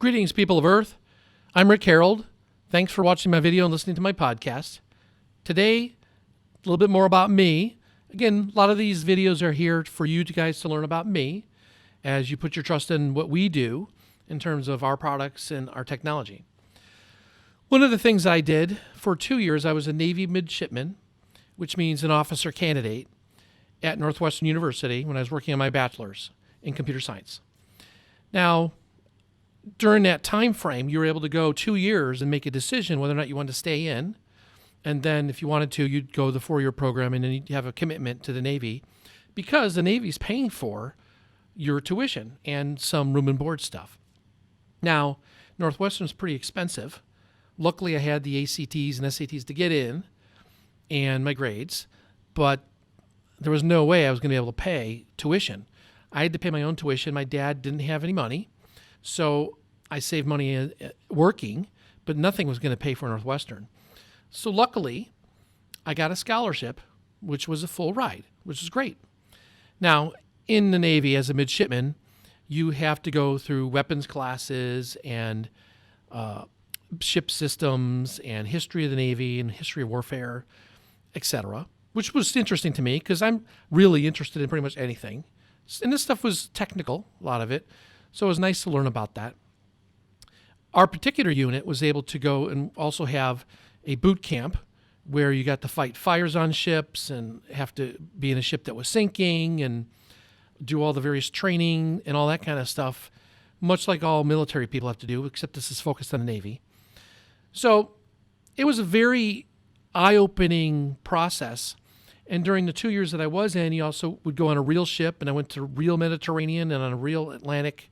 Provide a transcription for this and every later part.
Greetings, people of Earth. I'm Rick Harold. Thanks for watching my video and listening to my podcast. Today, a little bit more about me. Again, a lot of these videos are here for you guys to learn about me as you put your trust in what we do in terms of our products and our technology. One of the things I did for 2 years, I was a Navy midshipman, which means an officer candidate at Northwestern University when I was working on my bachelor's in computer science. Now, during that time frame, you were able to go 2 years and make a decision whether or not you wanted to stay in. And then if you wanted to, you'd go the 4-year program and then you'd have a commitment to the Navy because the Navy's paying for your tuition and some room and board stuff. Now, Northwestern's pretty expensive. Luckily, I had the ACTs and SATs to get in and my grades, but there was no way I was going to be able to pay tuition. I had to pay my own tuition. My dad didn't have any money. So I saved money working, but nothing was going to pay for Northwestern. So luckily, I got a scholarship, which was a full ride, which is great. Now, in the Navy as a midshipman, you have to go through weapons classes and ship systems and history of the Navy and history of warfare, etc., which was interesting to me because I'm really interested in pretty much anything. And this stuff was technical, a lot of it. So it was nice to learn about that. Our particular unit was able to go and also have a boot camp where you got to fight fires on ships and have to be in a ship that was sinking and do all the various training and all that kind of stuff, much like all military people have to do, except this is focused on the Navy. So it was a very eye-opening process. And during the 2 years that I was in, you also would go on a real ship, and I went to real Mediterranean and on a real Atlantic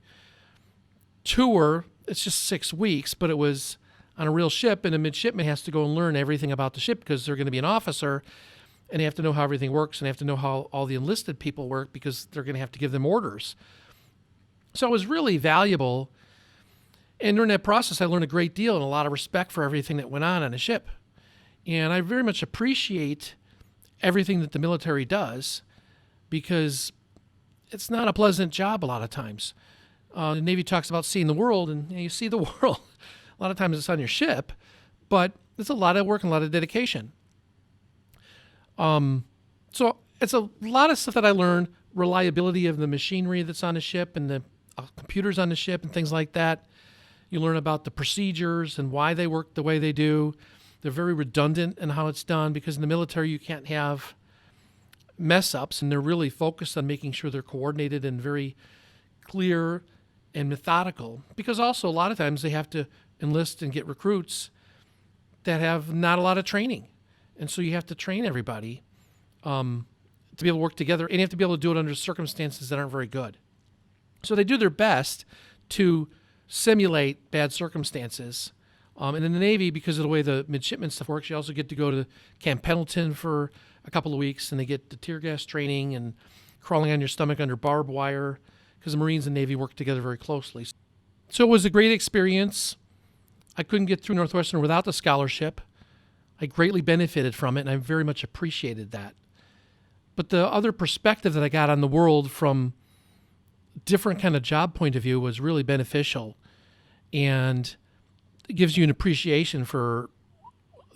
tour. It's just 6 weeks, but it was on a real ship, and a midshipman has to go and learn everything about the ship because they're going to be an officer, and they have to know how everything works, and they have to know how all the enlisted people work because they're going to have to give them orders. So it was really valuable. And during that process, I learned a great deal and a lot of respect for everything that went on a ship. And I very much appreciate everything that the military does because it's not a pleasant job a lot of times. The Navy talks about seeing the world, and you see the world. A lot of times it's on your ship, but it's a lot of work and a lot of dedication. So it's a lot of stuff that I learned, reliability of the machinery that's on the ship and the computers on the ship and things like that. You learn about the procedures and why they work the way they do. They're very redundant in how it's done because in the military you can't have mess ups, and they're really focused on making sure they're coordinated and very clear and methodical because also a lot of times they have to enlist and get recruits that have not a lot of training. And so you have to train everybody to be able to work together, and you have to be able to do it under circumstances that aren't very good. So they do their best to simulate bad circumstances. And in the Navy, because of the way the midshipman stuff works, you also get to go to Camp Pendleton for a couple of weeks, and they get the tear gas training and crawling on your stomach under barbed wire because the Marines and Navy work together very closely. So it was a great experience. I couldn't get through Northwestern without the scholarship. I greatly benefited from it, and I very much appreciated that. But the other perspective that I got on the world from different kind of job point of view was really beneficial, and it gives you an appreciation for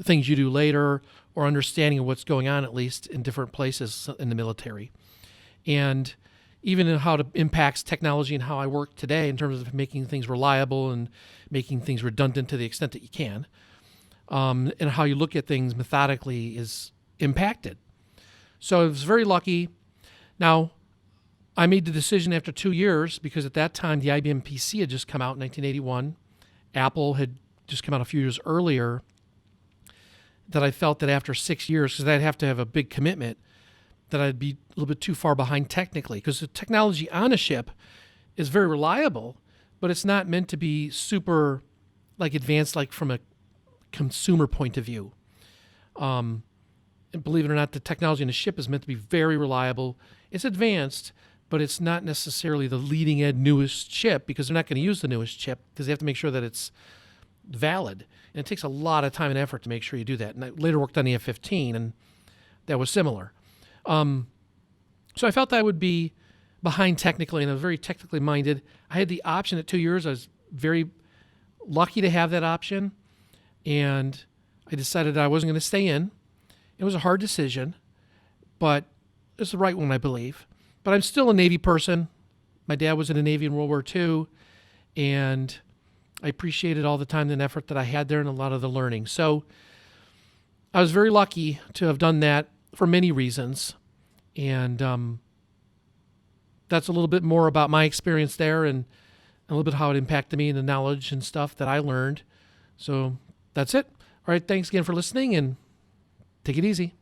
things you do later or understanding of what's going on, at least in different places in the military. And even in how it impacts technology and how I work today in terms of making things reliable and making things redundant to the extent that you can, and how you look at things methodically is impacted. So I was very lucky. Now, I made the decision after 2 years because at that time the IBM PC had just come out in 1981. Apple had just come out a few years earlier, that I felt that after 6 years, because I'd have to have a big commitment, that I'd be a little bit too far behind technically, because the technology on a ship is very reliable, but it's not meant to be super advanced from a consumer point of view. And believe it or not, the technology on a ship is meant to be very reliable. It's advanced, but it's not necessarily the leading edge newest chip because they're not going to use the newest chip because they have to make sure that it's valid. And it takes a lot of time and effort to make sure you do that. And I later worked on the F-15, and that was similar. So I felt that I would be behind technically, and I was very technically minded. I had the option at 2 years. I was very lucky to have that option. And I decided I wasn't going to stay in. It was a hard decision, but it's the right one, I believe. But I'm still a Navy person. My dad was in the Navy in World War II, and I appreciated all the time and effort that I had there and a lot of the learning. So I was very lucky to have done that for many reasons. And that's a little bit more about my experience there and a little bit how it impacted me and the knowledge and stuff that I learned. So that's it. All right. Thanks again for listening, and take it easy.